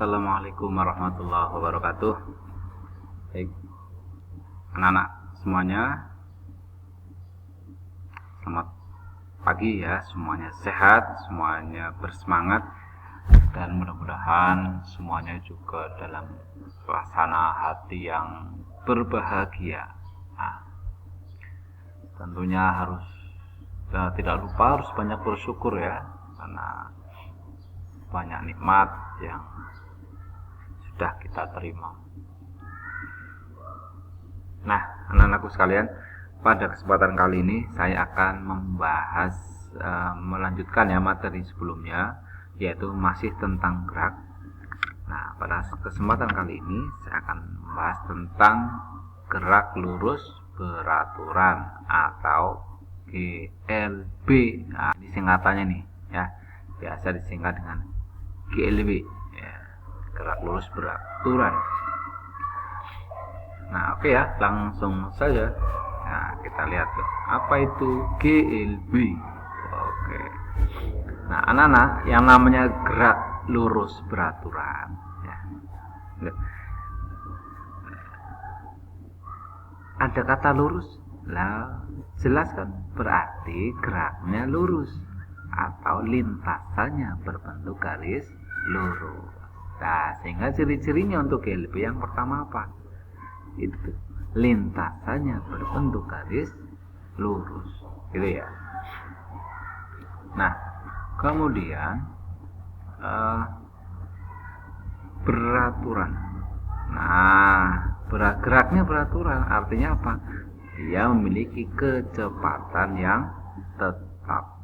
Assalamualaikum warahmatullahi wabarakatuh. Baik, anak-anak semuanya, selamat pagi ya. Semuanya sehat, semuanya bersemangat, dan mudah-mudahan semuanya juga dalam suasana hati yang berbahagia. Nah, tentunya harus tidak lupa harus banyak bersyukur ya, karena banyak nikmat yang sudah kita terima. Nah, anak-anakku sekalian, pada kesempatan kali ini saya akan membahas melanjutkan ya materi sebelumnya, yaitu masih tentang gerak. Nah, pada kesempatan kali ini saya akan membahas tentang gerak lurus beraturan atau GLB. Nah, ini singkatannya nih ya, biasa disingkat dengan GLB ya, gerak lurus beraturan. Nah, oke ya, langsung saja. Nah, kita lihat tuh, apa itu GLB. Oke. Nah, anak-anak, yang namanya gerak lurus beraturan ya. Ada kata lurus. Lah, jelas kan? Berarti geraknya lurus atau lintasannya berbentuk garis lurus. Nah, sehingga ciri-cirinya untuk GLB yang pertama apa? Itu lintasannya berbentuk garis lurus, gitu ya. Nah, kemudian beraturan. Nah, geraknya beraturan artinya apa? Dia memiliki kecepatan yang tetap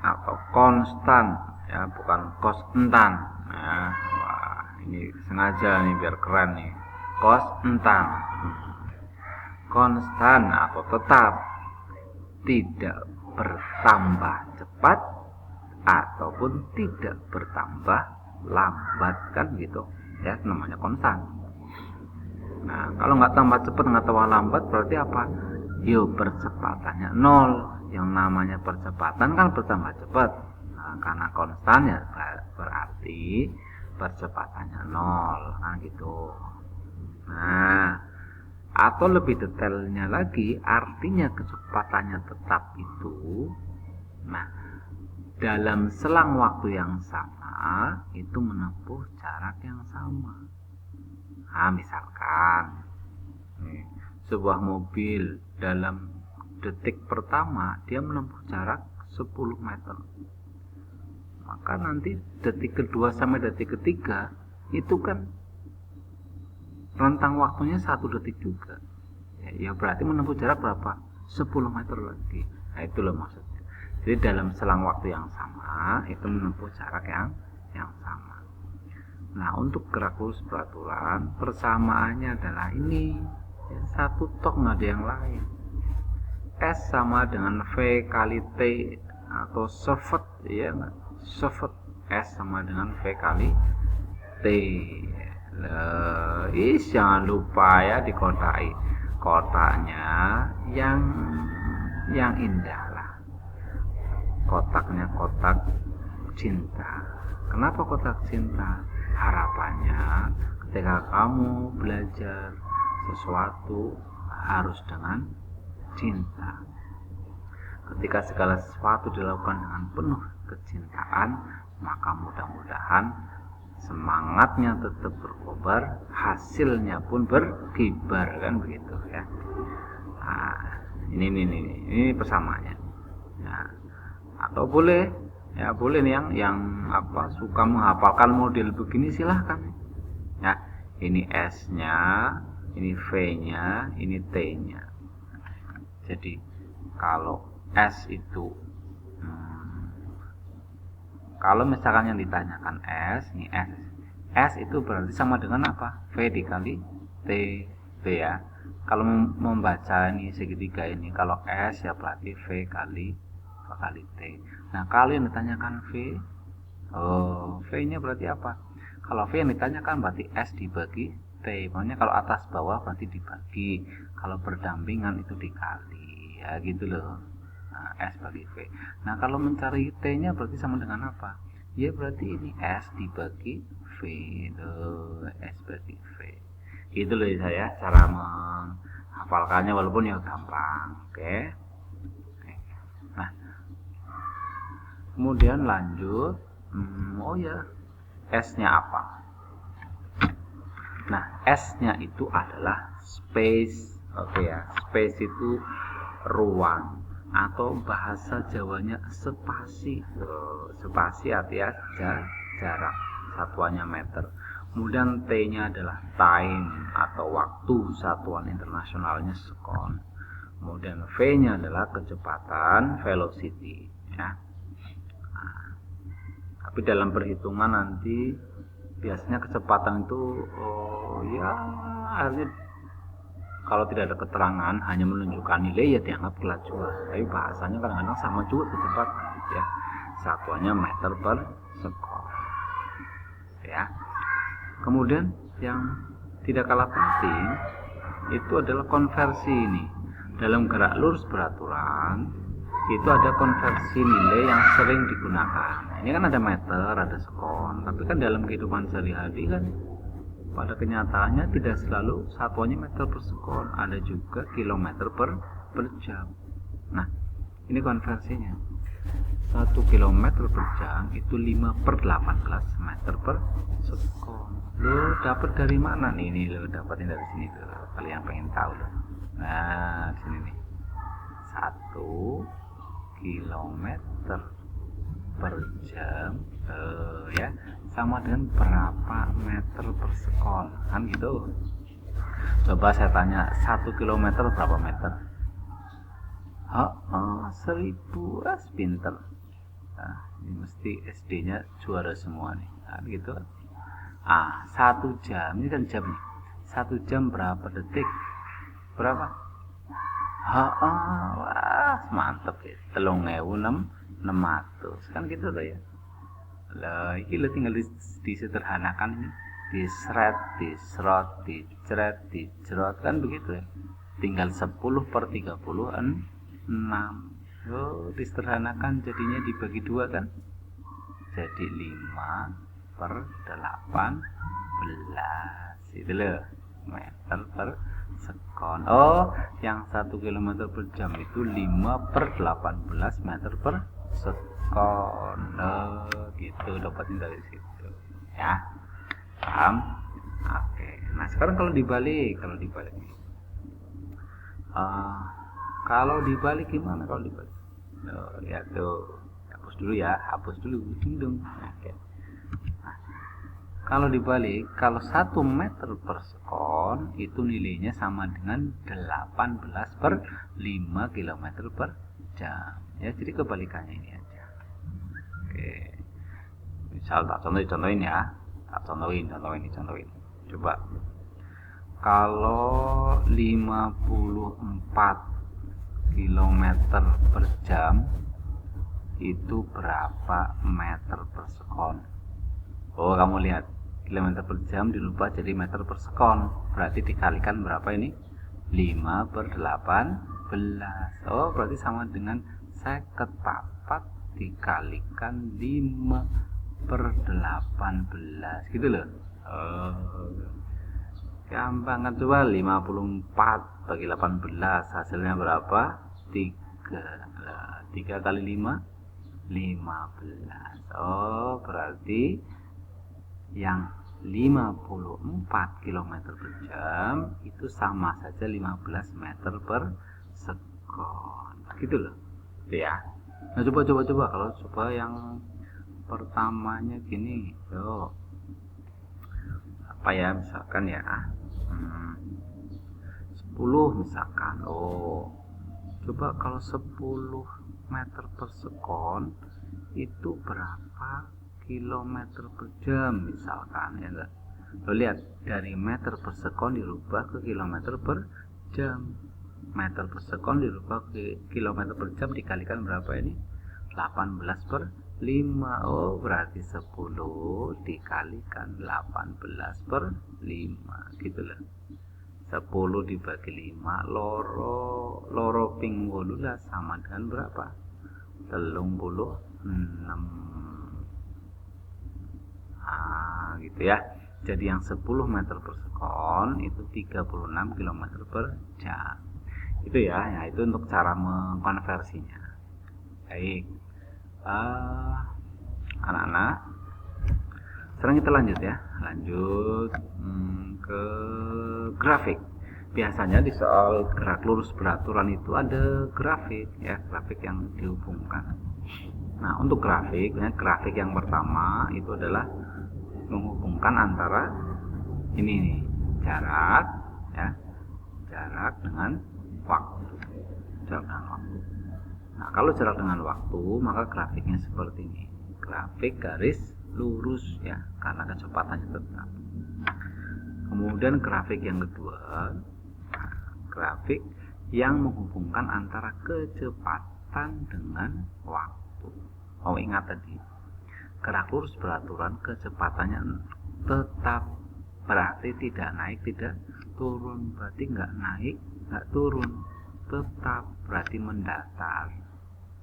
atau konstan ya, bukan konstan. Nah, wah, ini sengaja nih biar keren nih. Konstan, konstan atau tetap, tidak bertambah cepat ataupun tidak bertambah lambat, kan gitu ya, namanya konstan. Nah, kalau nggak tambah cepat nggak tambah lambat berarti apa? Yo, percepatannya nol. Yang namanya percepatan kan bertambah cepat. Nah, karena konstan ya berarti percepatannya nol, kan gitu. Nah, atau lebih detailnya lagi, artinya kecepatannya tetap itu, nah, dalam selang waktu yang sama itu menempuh jarak yang sama. Nah, misalkan sebuah mobil dalam detik pertama dia menempuh jarak 10 meter, maka nanti detik kedua sampai detik ketiga itu kan rentang waktunya 1 detik juga ya, berarti menempuh jarak berapa? 10 meter lagi. Nah, itu loh maksudnya. Jadi dalam selang waktu yang sama itu menempuh jarak yang sama. Nah, untuk gerak lurus beraturan persamaannya adalah ini ya, satu tok, nggak ada yang lain. S sama dengan V kali T atau sefet ya, sefet. S sama dengan V kali T. Jangan lupa ya dikotai kotaknya yang indah lah. Kotaknya kotak cinta. Kenapa kotak cinta? Harapannya ketika kamu belajar sesuatu harus dengan cinta. Ketika segala sesuatu dilakukan dengan penuh kecintaan, maka mudah-mudahan semangatnya tetap berkobar, hasilnya pun berkibar, kan begitu ya. Nah, ini persamaannya. Nah, atau boleh nih yang apa suka menghafalkan model begini silahkan. Ya, ini S-nya, ini V-nya, ini T-nya. Jadi kalau S itu kalau misalkan yang ditanyakan S, ini S itu berarti sama dengan apa? V dikali T, ya. Kalau membaca ini segitiga ini, kalau S ya berarti V kali T. Nah, kalau yang ditanyakan V, V-nya berarti apa? Kalau V yang ditanyakan berarti S dibagi T. Makanya kalau atas bawah berarti dibagi. Kalau berdampingan itu dikali, ya gitu loh. Nah, S bagi V. Nah, kalau mencari T-nya berarti sama dengan apa? Ya berarti ini S dibagi V, S bagi V. Itu loh saya cara menghafalkannya, walaupun ya gampang. Oke. Nah, kemudian lanjut. Oh ya, S-nya apa? Nah, S-nya itu adalah space. Oke ya, space itu ruang, atau bahasa Jawanya spasi. Spasi artinya jarak, satuannya meter. Kemudian T-nya adalah time atau waktu, satuan internasionalnya sekon. Kemudian V-nya adalah kecepatan, velocity ya. Nah, tapi dalam perhitungan nanti biasanya kecepatan itu ya akhirnya kalau tidak ada keterangan, hanya menunjukkan nilai, ya dianggap kelajuan. Tapi bahasanya kadang-kadang sama juga kecepatan ya, satuannya meter per sekon ya. Kemudian yang tidak kalah penting itu adalah konversi ini. Dalam gerak lurus beraturan itu ada konversi nilai yang sering digunakan. Ini kan ada meter, ada sekon, tapi kan dalam kehidupan sehari-hari kan pada kenyataannya tidak selalu satuannya meter per sekon, ada juga kilometer per jam. Nah, ini konversinya. 1 kilometer per jam itu 5/18 meter per sekon. Lo dapat dari mana nih? Ini lo dapatin dari sini tuh. Kalian pengen tahu loh. Nah, di sini nih. 1 kilometer per jam ya sama dengan berapa meter per sekon, kan gitu. Coba saya tanya, 1 kilometer berapa meter? 1000. Pinter. Nah, ini mesti SD nya juara semua nih, kan gitu. 1 jam, ini kan jam nih. 1 jam berapa detik? Berapa? Wah, mantep ya. 3.600 kan gitu tuh ya. Lah, ini lo tinggal disederhanakan ini. Diseret, diserot, diceret, dijerot, kan begitu ya. Tinggal 10/36. Disederhanakan jadinya dibagi 2 kan. Jadi 5/18. Itu loh, meter per sekon. Yang 1 kilometer per jam itu 5/18 meter per sekon. Gitu, dapatin dari situ ya. Paham? Oke. Nah, sekarang kalau dibalik gimana kalau dibalik? Lihat tuh, hapus dulu dong. Oke. Nah, kalau dibalik, kalau 1 meter per sekon itu nilainya sama dengan 18/5 kilometer per jam ya. Jadi kebalikannya ini aja. Oke. Misal tak contohin ya. Contohin. Coba. Kalau 54 km per jam itu berapa meter per sekon? Kamu lihat, kilometer per jam dirubah jadi meter per sekon, berarti dikalikan berapa ini? 5/18. Berarti sama dengan 54 dikalikan 5/18 gitu loh. Gampang kan? Coba 54 bagi 18 hasilnya berapa? 3. 3 kali 5 15. Berarti yang 54 km per jam itu sama saja 15 meter per sekon. Gitu loh ya. Nah, coba kalau coba yang pertamanya gini, apa ya, misalkan ya 10 misalkan. Coba kalau 10 meter per sekon itu berapa kilometer per jam misalkan ya enggak. Lo lihat, dari meter per sekon dirubah ke kilometer per jam. Meter per sekon dirubah ke kilometer per jam dikalikan berapa ini? 18/5. Berarti 10 dikalikan 18/5 gitu loh. 10 dibagi 5 loro ping 18 sama dengan berapa? 36. Nah, gitu ya. Jadi yang 10 meter per sekon itu 36 km per jam. Itu ya, ya itu untuk cara mengkonversinya. Baik, anak-anak, sekarang kita lanjut ya, lanjut ke grafik. Biasanya di soal gerak lurus beraturan itu ada grafik ya, grafik yang dihubungkan. Nah, untuk grafik yang pertama itu adalah menghubungkan antara ini nih, jarak ya, jarak dengan waktu. Jarak dengan waktu. Nah, kalau jarak dengan waktu, maka grafiknya seperti ini. Grafik garis lurus ya, karena kecepatannya tetap. Kemudian grafik yang kedua, grafik yang menghubungkan antara kecepatan dengan waktu. Oh, ingat tadi, gerak lurus beraturan kecepatannya tetap, berarti tidak naik tidak turun, berarti nggak naik nggak turun, tetap berarti mendatar.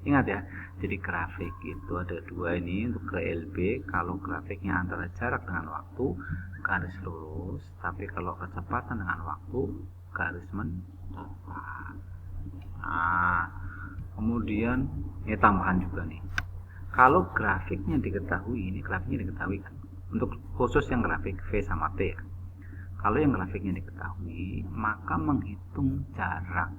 Ingat ya, jadi grafik itu ada dua ini untuk GLB. Kalau grafiknya antara jarak dengan waktu garis lurus, tapi kalau kecepatan dengan waktu garis mendatar. Nah, kemudian ini tambahan juga nih. Kalau grafiknya diketahui, ini grafiknya diketahui kan, untuk khusus yang grafik V sama T ya. Kalau yang grafiknya diketahui, maka menghitung jarak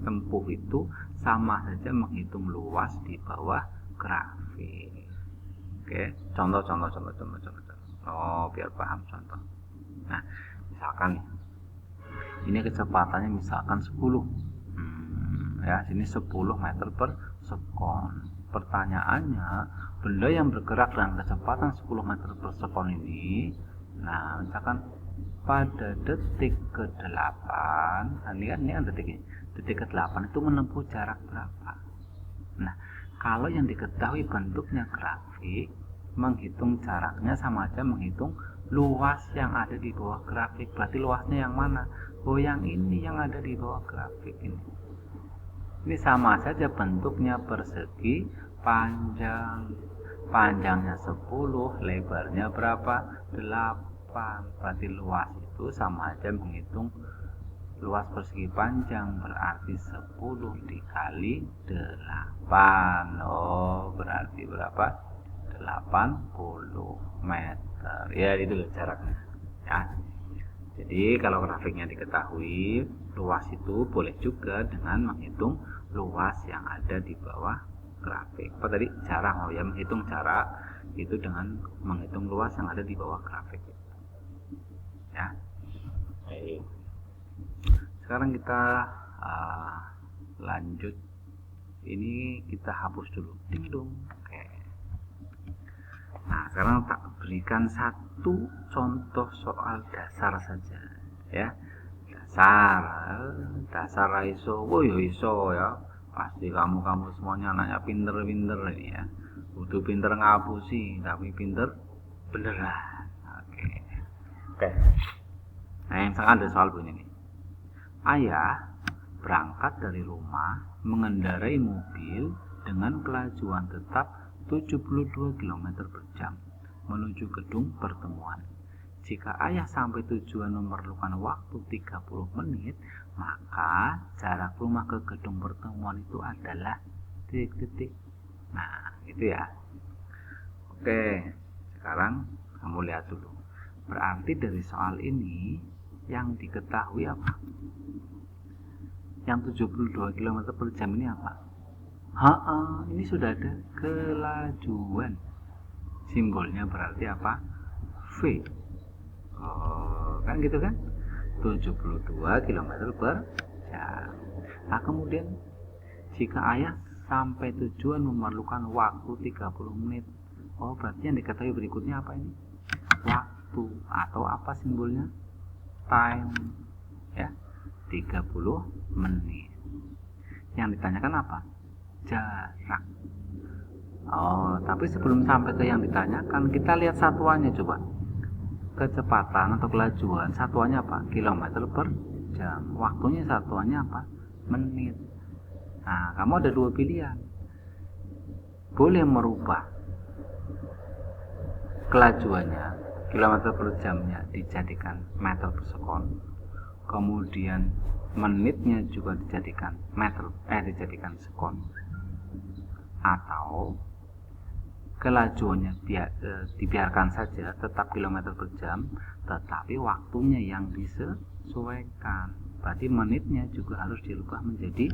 tempuh itu sama saja menghitung luas di bawah grafik. Oke, contoh. Oh, biar paham contoh. Nah, misalkan ini kecepatannya misalkan 10. Ya, sini 10 meter per sekon. Pertanyaannya, benda yang bergerak dengan kecepatan 10 meter per sekon ini, nah misalkan pada detik ke-8, nah ini kan detiknya, detik ke-8 itu menempuh jarak berapa? Nah, kalau yang diketahui bentuknya grafik, menghitung jaraknya sama aja menghitung luas yang ada di bawah grafik. Berarti luasnya yang mana? Oh, yang ini yang ada di bawah grafik ini. Ini sama saja bentuknya persegi, panjangnya 10, lebarnya berapa? 8. Berarti luas itu sama aja menghitung luas persegi panjang, berarti 10 dikali 8. Oh, berarti berapa? 80 meter. Ya, itu jaraknya ya. Jadi kalau grafiknya diketahui, luas itu boleh juga dengan menghitung luas yang ada di bawah grafik. Apa tadi? Jarak. Oh ya, menghitung jarak itu dengan menghitung luas yang ada di bawah grafik. Ya. Baik. Sekarang kita lanjut. Ini kita hapus dulu. Ding dong. Oke. Nah, sekarang tak berikan satu contoh soal dasar saja ya. Dasar iso. Oh ya iso ya. Pasti kamu semuanya anaknya pinter-pinter ini ya. Butuh pinter ngapusi, tapi pinter beneran. Oke. Nah, misalkan ada soal bunyi nih. Ayah berangkat dari rumah mengendarai mobil dengan kelajuan tetap 72 km per jam menuju gedung pertemuan. Jika ayah sampai tujuan memerlukan waktu 30 menit, maka jarak rumah ke gedung pertemuan itu adalah titik-titik. Nah, itu ya. Oke, sekarang kamu lihat dulu. Berarti dari soal ini yang diketahui apa? Yang 72 km per jam ini apa? Ini sudah ada kelajuan. Simbolnya berarti apa? V. Oh, kan gitu kan? 72 km per jam. Nah, kemudian jika ayah sampai tujuan memerlukan waktu 30 menit. Oh, berarti yang diketahui berikutnya apa ini? Waktu, atau apa simbolnya? Time. Ya. 30 menit. Yang ditanyakan apa? Jarak. Oh, tapi sebelum sampai ke yang ditanyakan, kita lihat satuannya coba. Kecepatan atau kelajuan satuannya apa? Kilometer per jam. Waktunya satuannya apa? Menit. Nah, kamu ada dua pilihan. Boleh merubah kelajuannya, kilometer per jamnya dijadikan meter per sekon, kemudian menitnya juga dijadikan dijadikan sekon, atau kelajuannya dibiarkan saja tetap kilometer per jam, tetapi waktunya yang disesuaikan. Berarti menitnya juga harus dirubah menjadi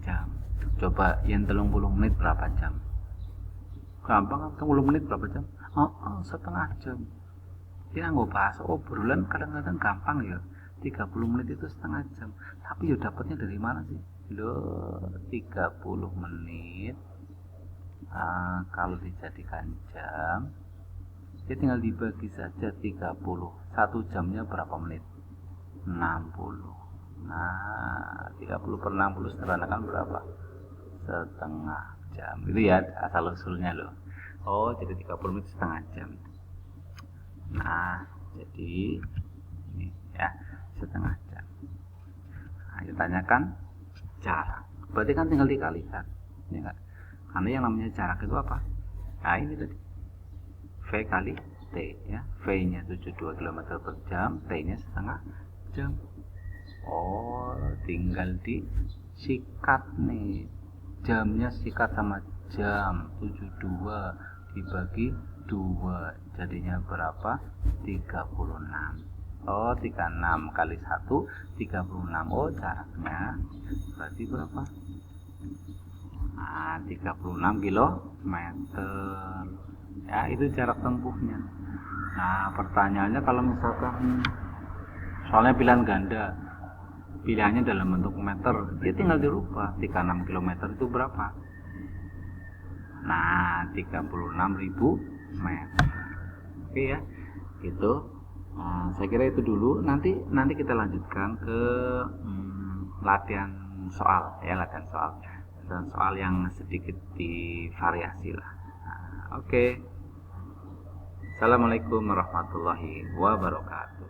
jam. Coba yang 30 menit berapa jam? Gampang kan, 30 menit berapa jam? Setengah jam. Ya nggak bahas obrolan kadang-kadang gampang ya. 30 menit itu setengah jam. Tapi ya dapatnya dari mana sih? Loh, 30 menit kalau dijadikan jam, dia tinggal dibagi saja 30. 1 jamnya berapa menit? 60. Nah, 30 per 60 sederhana kan berapa? Setengah jam. Itu ya asal usulnya loh. Oh, jadi 30 menit setengah jam. Nah, jadi ini ya, setengah jam. Nah, ditanyakan jarak. Berarti kan tinggal dikalikan, ya kan? Karena yang namanya jarak itu apa? Nah, ini tadi. V kali T ya. V-nya 72 km per jam, T-nya setengah jam. Oh, tinggal disikat nih. Jamnya sikat sama jam, 72 dibagi 2, jadinya berapa? 36. Oh, 36 kali 1 36. Oh, jaraknya berarti berapa? Nah, 36 kilometer. Ya, itu jarak tempuhnya. Nah, pertanyaannya kalau misalkan soalnya pilihan ganda, pilihannya dalam bentuk meter, dia tinggal dirubah. 36 km itu berapa? Nah, 36.000 meter. Oke ya, itu. Saya kira itu dulu. Nanti kita lanjutkan ke latihan soal ya, latihan soal dan soal yang sedikit divariasi lah. Oke. Assalamualaikum warahmatullahi wabarakatuh.